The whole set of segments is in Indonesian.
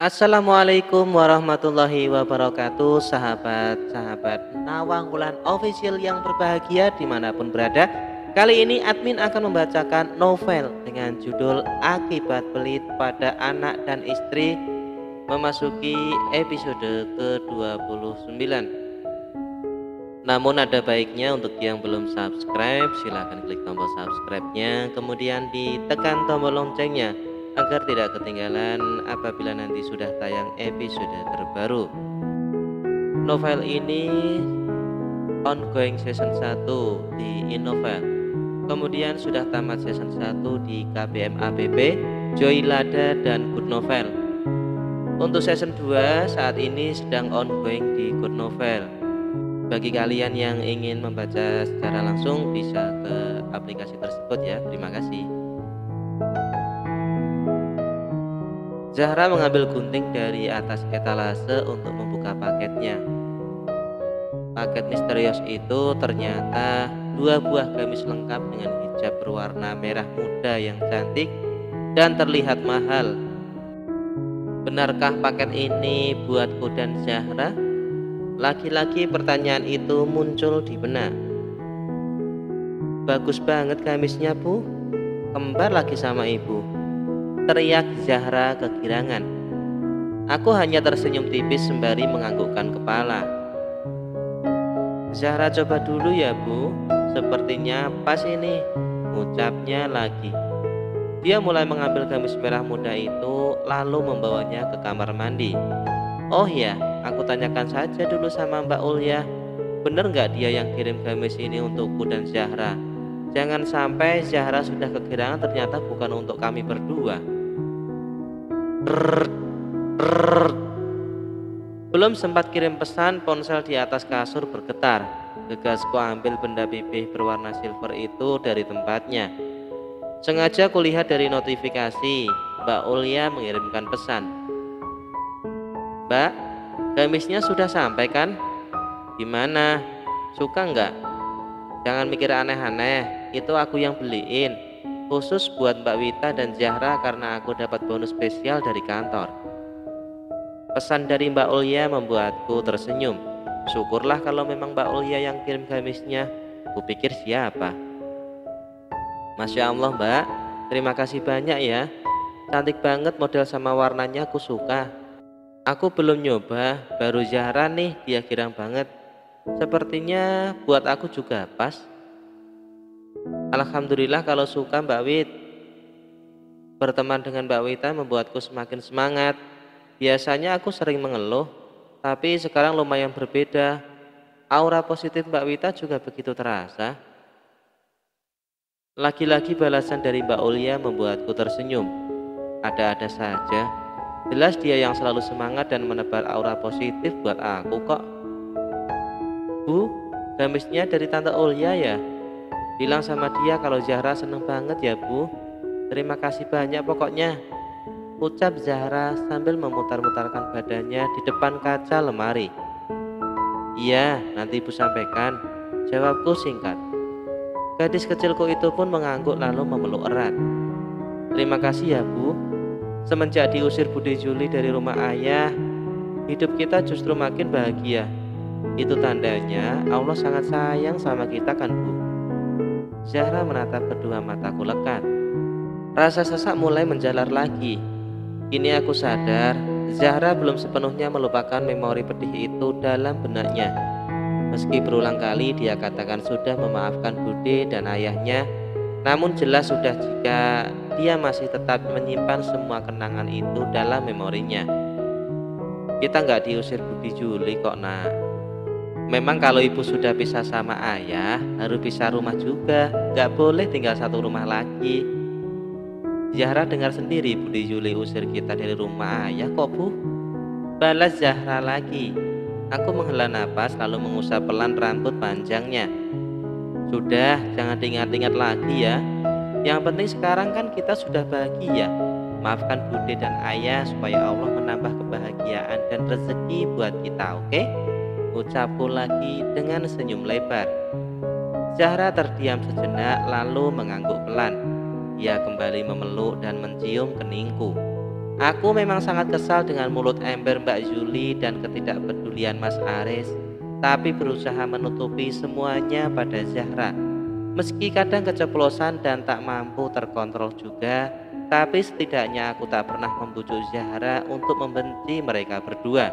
Assalamualaikum warahmatullahi wabarakatuh, sahabat-sahabat Nawang Wulan Official yang berbahagia dimanapun berada. Kali ini admin akan membacakan novel dengan judul Akibat Pelit pada Anak dan Istri, memasuki episode ke-29. Namun ada baiknya untuk yang belum subscribe, silahkan klik tombol subscribe-nya, kemudian ditekan tombol loncengnya agar tidak ketinggalan apabila nanti sudah tayang episode terbaru. Novel ini ongoing season 1 di InNovel, kemudian sudah tamat season 1 di KBM APB, Joy Lada, dan Good Novel. Untuk season 2 saat ini sedang ongoing di Good Novel. Bagi kalian yang ingin membaca secara langsung bisa ke aplikasi tersebut ya. Terima kasih. Zahra mengambil gunting dari atas etalase untuk membuka paketnya. Paket misterius itu ternyata 2 buah gamis lengkap dengan hijab berwarna merah muda yang cantik dan terlihat mahal. Benarkah paket ini buatku dan Zahra? Lagi-lagi pertanyaan itu muncul di benak. Bagus banget gamisnya, Bu. Kembar lagi sama ibu, teriak Zahra kegirangan. Aku hanya tersenyum tipis sembari menganggukkan kepala. Zahra coba dulu ya, Bu. Sepertinya pas ini, ucapnya lagi. Dia mulai mengambil gamis merah muda itu lalu membawanya ke kamar mandi. Oh ya, aku tanyakan saja dulu sama Mbak Ulya. Bener nggak dia yang kirim gamis ini untukku dan Zahra? Jangan sampai Zahra sudah kegirangan ternyata bukan untuk kami berdua. Belum sempat kirim pesan, ponsel di atas kasur bergetar. Gegasku ambil benda pipih berwarna silver itu dari tempatnya. Sengaja kulihat dari notifikasi, Mbak Ulya mengirimkan pesan. Mbak, gamisnya sudah sampai kan? Gimana? Suka nggak? Jangan mikir aneh-aneh, itu aku yang beliin. Khusus buat Mbak Wita dan Zahra karena aku dapat bonus spesial dari kantor. Pesan dari Mbak Ulya membuatku tersenyum. Syukurlah kalau memang Mbak Ulya yang kirim gamisnya. Kupikir siapa? Masya Allah Mbak, terima kasih banyak ya. Cantik banget model sama warnanya, aku suka. Aku belum nyoba, baru Zahra nih, dia girang banget. Sepertinya buat aku juga pas. Alhamdulillah kalau suka Mbak Wit. Berteman dengan Mbak Wita membuatku semakin semangat. Biasanya aku sering mengeluh, tapi sekarang lumayan berbeda. Aura positif Mbak Wita juga begitu terasa. Lagi-lagi balasan dari Mbak Ulya membuatku tersenyum. Ada-ada saja. Jelas dia yang selalu semangat dan menebar aura positif buat aku kok. Bu, gamisnya dari Tante Ulya ya? Bilang sama dia kalau Zahra seneng banget ya Bu. Terima kasih banyak pokoknya, ucap Zahra sambil memutar-mutarkan badannya di depan kaca lemari. Iya, nanti Ibu sampaikan, jawabku singkat. Gadis kecilku itu pun mengangguk lalu memeluk erat. Terima kasih ya Bu. Semenjak diusir Bude Juli dari rumah ayah, hidup kita justru makin bahagia. Itu tandanya Allah sangat sayang sama kita kan Bu. Zahra menatap kedua mataku lekat. Rasa sesak mulai menjalar lagi. Kini aku sadar Zahra belum sepenuhnya melupakan memori pedih itu dalam benaknya. Meski berulang kali dia katakan sudah memaafkan Bude dan ayahnya, namun jelas sudah jika dia masih tetap menyimpan semua kenangan itu dalam memorinya. Kita nggak diusir Budi Juli kok nak. Memang kalau ibu sudah pisah sama ayah harus pisah rumah juga, nggak boleh tinggal satu rumah lagi. Zahra dengar sendiri Budi Juli usir kita dari rumah ayah kok Bu. Balas Zahra lagi. Aku menghela napas lalu mengusap pelan rambut panjangnya. Sudah, jangan diingat-ingat lagi ya. Yang penting sekarang kan kita sudah bahagia. Maafkan Bude dan ayah supaya Allah menambah kebahagiaan dan rezeki buat kita, oke? Ucapku lagi dengan senyum lebar. Zahra terdiam sejenak lalu mengangguk pelan. Ia kembali memeluk dan mencium keningku. Aku memang sangat kesal dengan mulut ember Mbak Juli dan ketidakpedulian Mas Aris, tapi berusaha menutupi semuanya pada Zahra. Meski kadang keceplosan dan tak mampu terkontrol juga, tapi setidaknya aku tak pernah membujuk Zahra untuk membenci mereka berdua.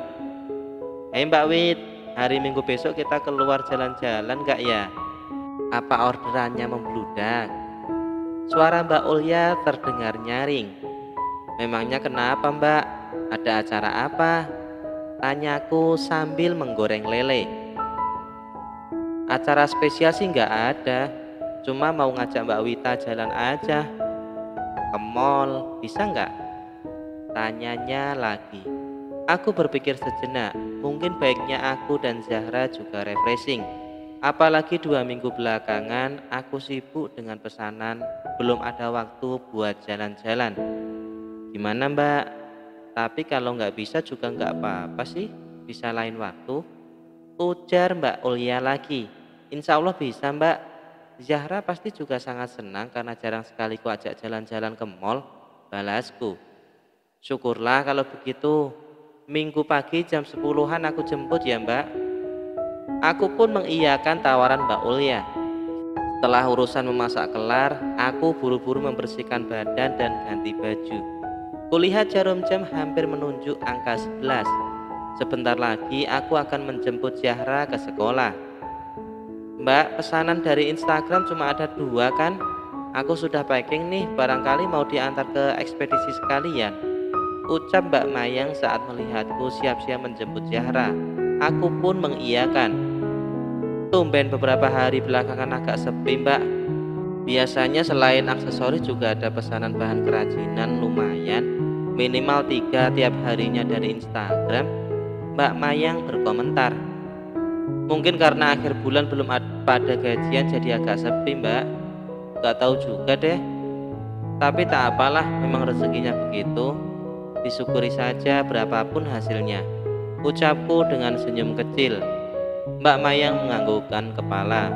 Hei Mbak Wit, hari Minggu besok kita keluar jalan-jalan gak ya? Apa orderannya membludak? Suara Mbak Ulya terdengar nyaring. Memangnya kenapa Mbak? Ada acara apa? Tanyaku sambil menggoreng lele. Acara spesial sih nggak ada, cuma mau ngajak Mbak Wita jalan aja. Ke mall, bisa nggak? Tanyanya lagi. Aku berpikir sejenak, mungkin baiknya aku dan Zahra juga refreshing. Apalagi 2 minggu belakangan aku sibuk dengan pesanan, belum ada waktu buat jalan-jalan. Gimana Mbak? Tapi kalau nggak bisa juga nggak apa-apa sih, bisa lain waktu. Ujar Mbak Ulya lagi. Insya Allah bisa Mbak. Zahra pasti juga sangat senang karena jarang sekali ku ajak jalan-jalan ke mall, balasku. Syukurlah kalau begitu. Minggu pagi jam 10-an aku jemput ya Mbak. Aku pun mengiyakan tawaran Mbak Ulya. Setelah urusan memasak kelar, aku buru-buru membersihkan badan dan ganti baju. Kulihat jarum jam hampir menunjuk angka 11. Sebentar lagi aku akan menjemput Zahra ke sekolah. Mbak, pesanan dari Instagram cuma ada 2 kan? Aku sudah packing nih, barangkali mau diantar ke ekspedisi sekalian. Ucap Mbak Mayang saat melihatku siap-siap menjemput Zahra. Aku pun mengiyakan. Tumben beberapa hari belakangan agak sepi Mbak. Biasanya selain aksesoris juga ada pesanan bahan kerajinan lumayan, minimal 3 tiap harinya dari Instagram. Mbak Mayang berkomentar. Mungkin karena akhir bulan belum pada gajian jadi agak sepi Mbak. Gak tahu juga deh. Tapi tak apalah, memang rezekinya begitu. Disyukuri saja berapapun hasilnya, ucapku dengan senyum kecil. Mbak Mayang menganggukkan kepala.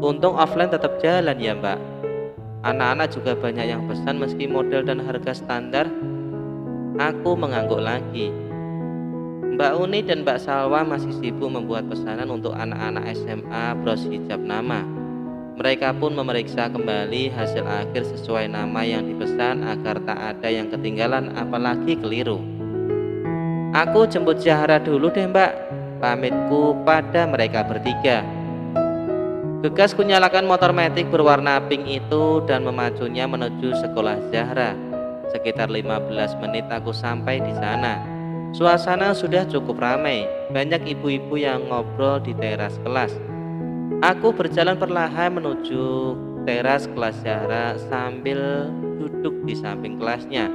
Untung offline tetap jalan ya Mbak. Anak-anak juga banyak yang pesan meski model dan harga standar. Aku mengangguk lagi. Mbak Uni dan Mbak Salwa masih sibuk membuat pesanan untuk anak-anak SMA bros hijab nama. Mereka pun memeriksa kembali hasil akhir sesuai nama yang dipesan agar tak ada yang ketinggalan apalagi keliru. Aku jemput Zahra dulu deh Mbak, pamitku pada mereka bertiga. Gegas kunyalakan motor metik berwarna pink itu dan memacunya menuju sekolah Zahra. Sekitar 15 menit aku sampai di sana. Suasana sudah cukup ramai, banyak ibu-ibu yang ngobrol di teras kelas. Aku berjalan perlahan menuju teras kelas Zahra sambil duduk di samping kelasnya.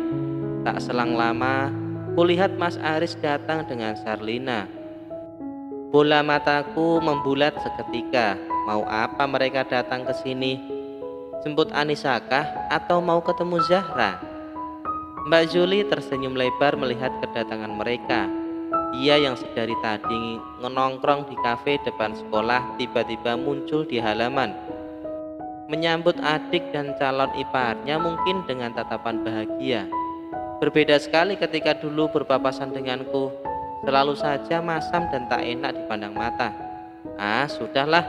Tak selang lama, kulihat Mas Aris datang dengan Sarlina. Bola mataku membulat seketika. Mau apa mereka datang ke sini? Jemput Anissa kah atau mau ketemu Zahra? Mbak Juli tersenyum lebar melihat kedatangan mereka. Dia yang sedari tadi nongkrong di kafe depan sekolah tiba-tiba muncul di halaman. Menyambut adik dan calon iparnya mungkin dengan tatapan bahagia. Berbeda sekali ketika dulu berpapasan denganku. Selalu saja masam dan tak enak dipandang mata. Ah, sudahlah,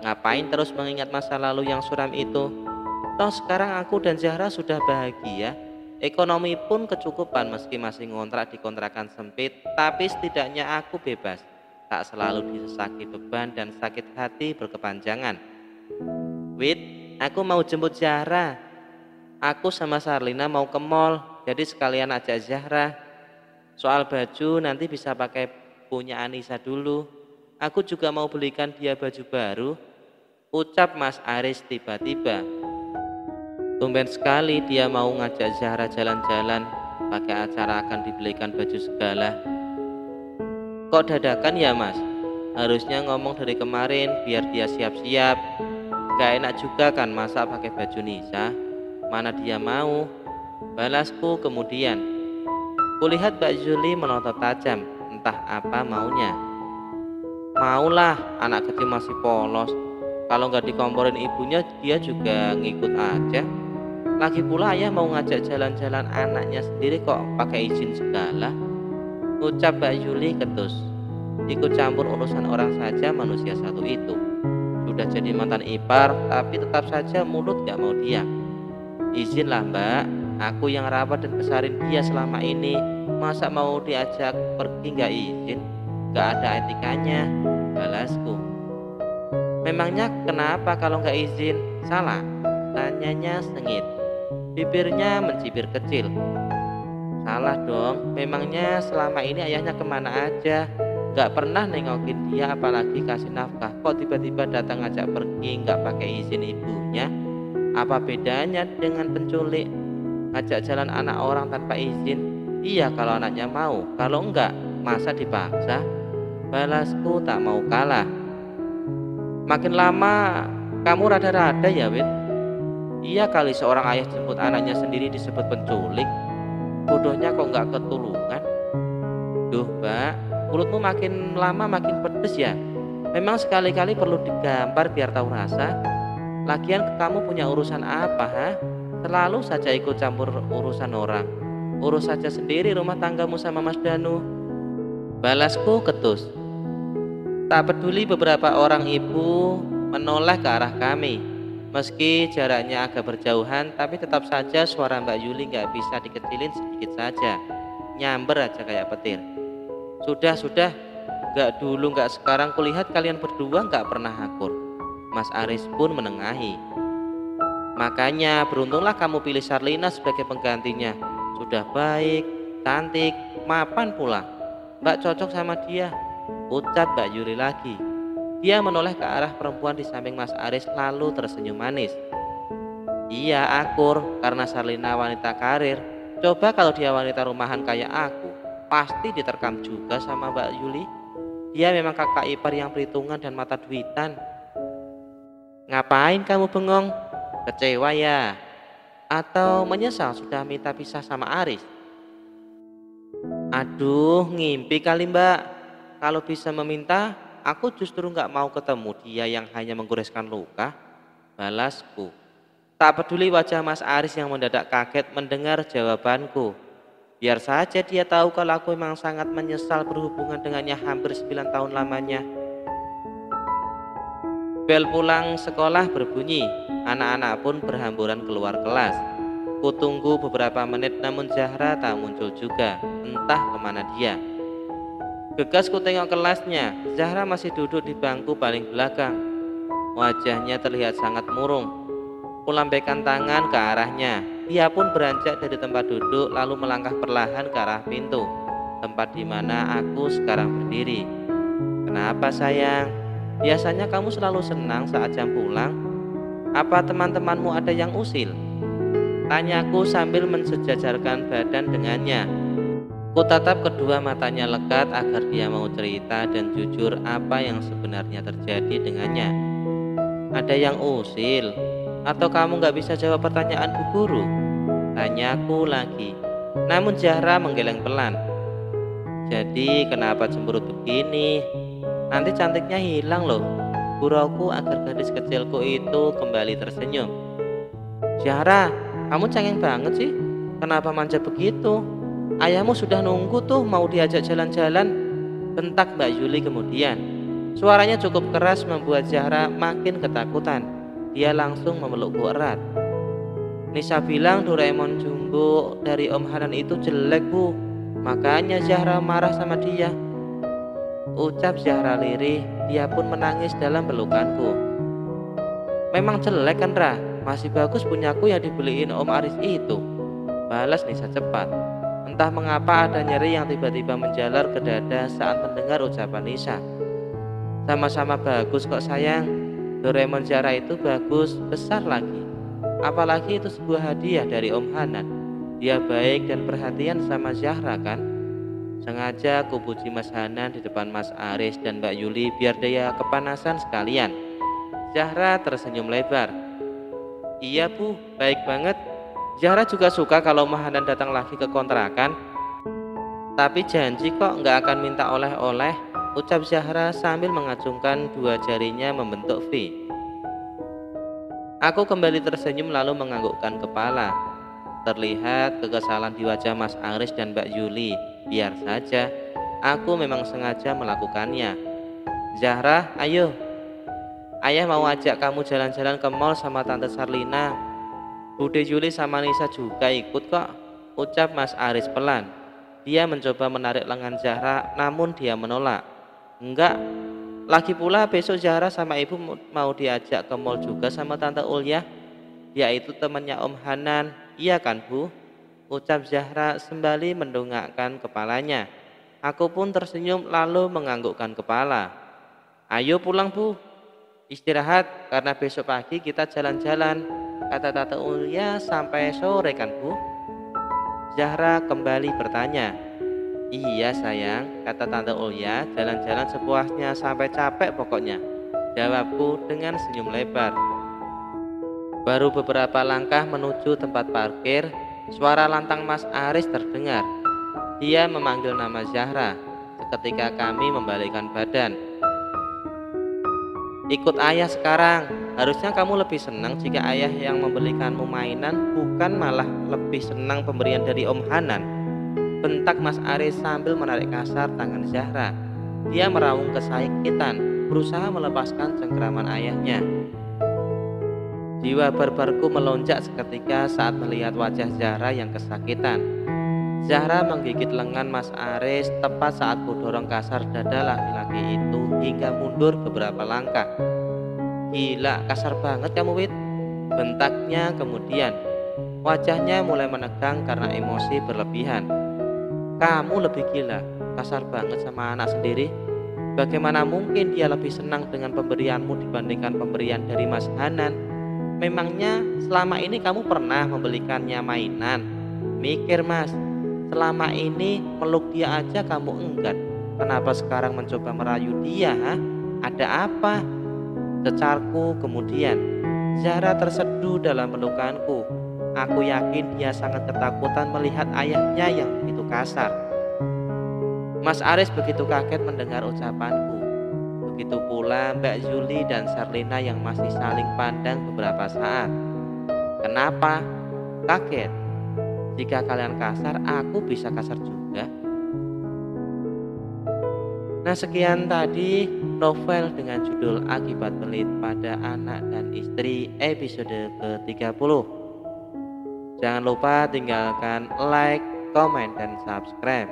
ngapain terus mengingat masa lalu yang suram itu? Toh sekarang aku dan Zahra sudah bahagia. Ekonomi pun kecukupan meski masih ngontrak di kontrakan sempit, tapi setidaknya aku bebas. Tak selalu disesaki beban dan sakit hati berkepanjangan. Wit, aku mau jemput Zahra. Aku sama Sarlina mau ke mall, jadi sekalian ajak Zahra. Soal baju nanti bisa pakai punya Anissa dulu. Aku juga mau belikan dia baju baru, ucap Mas Aris tiba-tiba. Tumben sekali dia mau ngajak Zahra jalan-jalan, pakai acara akan dibelikan baju segala. Kok dadakan ya Mas? Harusnya ngomong dari kemarin biar dia siap-siap. Gak enak juga kan masa pakai baju Nisa. Mana dia mau? Balasku kemudian. Kulihat Mbak Juli menotot tajam, entah apa maunya. Maulah, anak kecil masih polos. Kalau nggak dikomporin ibunya dia juga ngikut aja. Lagi pula ayah mau ngajak jalan-jalan anaknya sendiri kok pakai izin segala, ucap Mbak Yuli ketus. Ikut campur urusan orang saja manusia satu itu. Sudah jadi mantan ipar, tapi tetap saja mulut gak mau diam. Izinlah Mbak, aku yang rawat dan besarin dia selama ini. Masa mau diajak pergi gak izin? Gak ada etikanya, balasku. Memangnya kenapa kalau gak izin? Salah? Tanyanya sengit. Bibirnya mencibir kecil. Salah dong, memangnya selama ini ayahnya kemana aja? Gak pernah nengokin dia apalagi kasih nafkah. Kok tiba-tiba datang ngajak pergi gak pakai izin ibunya? Apa bedanya dengan penculik? Ngajak jalan anak orang tanpa izin. Iya kalau anaknya mau, kalau enggak masa dipaksa? Balasku tak mau kalah. Makin lama kamu rada-rada ya Win. Iya kali seorang ayah jemput anaknya sendiri disebut penculik. Bodohnya kok nggak ketulungan. Duh Mbak, mulutmu makin lama makin pedes ya. Memang sekali-kali perlu digampar biar tahu rasa. Lagian kamu punya urusan apa ha? Selalu saja ikut campur urusan orang. Urus saja sendiri rumah tanggamu sama Mas Danu. Balasku ketus. Tak peduli beberapa orang ibu menoleh ke arah kami. Meski jaraknya agak berjauhan, tapi tetap saja suara Mbak Yuli gak bisa dikecilin sedikit saja. Nyamber aja kayak petir. Sudah, gak dulu gak sekarang kulihat kalian berdua gak pernah akur. Mas Aris pun menengahi. Makanya beruntunglah kamu pilih Sarlina sebagai penggantinya. Sudah baik, cantik, mapan pula. Mbak cocok sama dia, ucap Mbak Yuli lagi. Dia menoleh ke arah perempuan di samping Mas Aris lalu tersenyum manis. Iya akur karena Sarlina wanita karir. Coba kalau dia wanita rumahan kayak aku, pasti diterkam juga sama Mbak Yuli. Dia memang kakak ipar yang perhitungan dan mata duitan. Ngapain kamu bengong? Kecewa ya? Atau menyesal sudah minta pisah sama Aris? Aduh ngimpi kali Mbak. Kalau bisa meminta, aku justru gak mau ketemu dia yang hanya menggoreskan luka. Balasku. Tak peduli wajah Mas Aris yang mendadak kaget mendengar jawabanku. Biar saja dia tahu kalau aku memang sangat menyesal berhubungan dengannya hampir 9 tahun lamanya. Bel pulang sekolah berbunyi. Anak-anak pun berhamburan keluar kelas. Kutunggu beberapa menit namun Zahra tak muncul juga. Entah kemana dia. Gegas ku tengok kelasnya. Zahra masih duduk di bangku paling belakang. Wajahnya terlihat sangat murung. Kulambaikan tangan ke arahnya. Dia pun beranjak dari tempat duduk lalu melangkah perlahan ke arah pintu, tempat di mana aku sekarang berdiri. Kenapa sayang? Biasanya kamu selalu senang saat jam pulang. Apa teman-temanmu ada yang usil? Tanyaku sambil mensejajarkan badan dengannya. Ku tatap kedua matanya lekat agar dia mau cerita dan jujur apa yang sebenarnya terjadi dengannya. Ada yang usil? Atau kamu gak bisa jawab pertanyaan Bu Guru? Tanyaku lagi. Namun Zahra menggeleng pelan. Jadi kenapa cemberut begini? Nanti cantiknya hilang loh. Gurauku agar gadis kecilku itu kembali tersenyum. Zahra, kamu cengeng banget sih. Kenapa manja begitu? Ayahmu sudah nunggu tuh mau diajak jalan-jalan. Bentak Mbak Yuli kemudian. Suaranya cukup keras membuat Zahra makin ketakutan. Dia langsung memelukku erat. Nisa bilang Doraemon Jumbo dari Om Hanan itu jelek Bu. Makanya Zahra marah sama dia. Ucap Zahra lirih. Dia pun menangis dalam pelukanku. Memang jelek kan Ra? Masih bagus punyaku yang dibeliin Om Aris itu. Balas Nisa cepat. Entah mengapa ada nyeri yang tiba-tiba menjalar ke dada saat mendengar ucapan Nisa. Sama-sama bagus kok sayang. Doraemon Zahra itu bagus, besar lagi. Apalagi itu sebuah hadiah dari Om Hanan. Dia baik dan perhatian sama Zahra kan. Sengaja aku puji Mas Hanan di depan Mas Aris dan Mbak Yuli biar dia kepanasan sekalian. Zahra tersenyum lebar. Iya Bu, baik banget. Zahra juga suka kalau Om Hanan datang lagi ke kontrakan. Tapi janji kok nggak akan minta oleh-oleh, ucap Zahra sambil mengacungkan dua jarinya membentuk V. Aku kembali tersenyum lalu menganggukkan kepala. Terlihat kekesalan di wajah Mas Aris dan Mbak Yuli. Biar saja, aku memang sengaja melakukannya. Zahra, ayo. Ayah mau ajak kamu jalan-jalan ke mall sama Tante Sarlina. Bude Yuli sama Nisa juga ikut kok, ucap Mas Aris pelan. Dia mencoba menarik lengan Zahra, namun dia menolak. Enggak, lagi pula besok Zahra sama ibu mau diajak ke mall juga sama Tante Ulya. Dia itu temannya Om Hanan, iya kan Bu? Ucap Zahra sembari mendongakkan kepalanya. Aku pun tersenyum lalu menganggukkan kepala. Ayo pulang Bu, istirahat karena besok pagi kita jalan-jalan, kata Tante Ulya, sampai sore kan Bu? Zahra kembali bertanya. Iya sayang, kata Tante Ulya, jalan-jalan sepuasnya sampai capek pokoknya, jawabku dengan senyum lebar. Baru beberapa langkah menuju tempat parkir, suara lantang Mas Aris terdengar. Dia memanggil nama Zahra. Seketika kami membalikkan badan. Ikut ayah sekarang. Harusnya kamu lebih senang jika ayah yang membelikanmu mainan, bukan malah lebih senang pemberian dari Om Hanan. Bentak Mas Aris sambil menarik kasar tangan Zahra. Dia meraung kesakitan, berusaha melepaskan cengkeraman ayahnya. Jiwa barbarku melonjak seketika saat melihat wajah Zahra yang kesakitan. Zahra menggigit lengan Mas Aris tepat saat ku dorong kasar dada laki-laki itu hingga mundur beberapa langkah. Gila, kasar banget kamu Wit, bentaknya kemudian. Wajahnya mulai menegang karena emosi berlebihan. Kamu lebih gila, kasar banget sama anak sendiri. Bagaimana mungkin dia lebih senang dengan pemberianmu dibandingkan pemberian dari Mas Hanan? Memangnya selama ini kamu pernah membelikannya mainan? Mikir Mas, selama ini meluk dia aja kamu enggan. Kenapa sekarang mencoba merayu dia? Ha? Ada apa? Cecarku kemudian. Zahra terseduh dalam pelukanku. Aku yakin dia sangat ketakutan melihat ayahnya yang begitu kasar. Mas Aris begitu kaget mendengar ucapanku. Begitu pula Mbak Yuli dan Sarlina yang masih saling pandang beberapa saat. Kenapa? Kaget. Jika kalian kasar, aku bisa kasar juga. Nah, sekian tadi novel dengan judul Akibat Pelit pada Anak dan Istri episode ke-30. Jangan lupa tinggalkan like, komen, dan subscribe.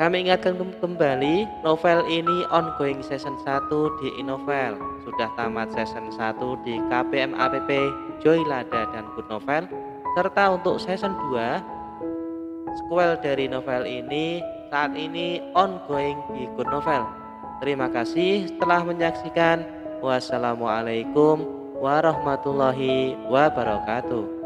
Kami ingatkan kembali, novel ini ongoing season 1 di Inovel. Sudah tamat season 1 di KPM APP, Joylada, dan Good Novel. Serta untuk season 2, sequel dari novel ini saat ini ongoing di Good Novel. Terima kasih telah menyaksikan. Wassalamualaikum warahmatullahi wabarakatuh.